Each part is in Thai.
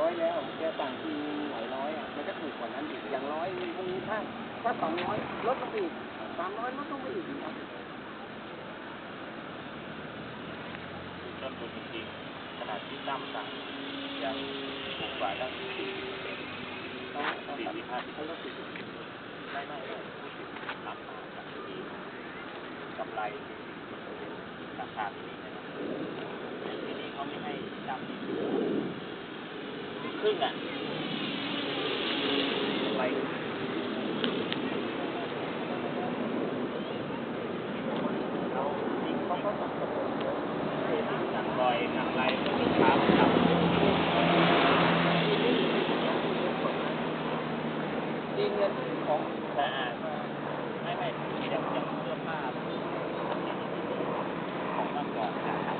100แล้วแกสั่งทีหลายร้อยอ่ะมันก็ถูกกว่านั้นอีกอย่างร้อยพวกนี้ถ้า200ลดลงไปอีก300ลดลงไปอีกครับต้นทุนจริงๆขนาดที่ตั้มสั่งยังถูกกว่าตั้ง40%40-50%ไม่รับมาจากที่กำไร40%ราคาที่นี่นะครับที่นี่เขาไม่ให้ตั้มครึ่งอ่ะกำไรเราจริงเขาก็สั่งบ่อยสั่งอะไรก็ลูกค้าสั่งดีเงินของแต่ไม่มีแต่ยังเสื้อผ้าของเมื่อก่อนนะครับ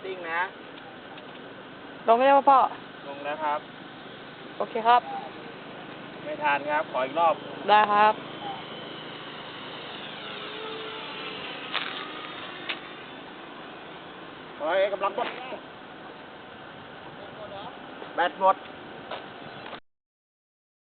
ติ้งนะลงไม่ได้พ่อลงแล้วครับโอเคครับไม่ทานครับขออีกรอบได้ครับกำลังหมดแบตหมด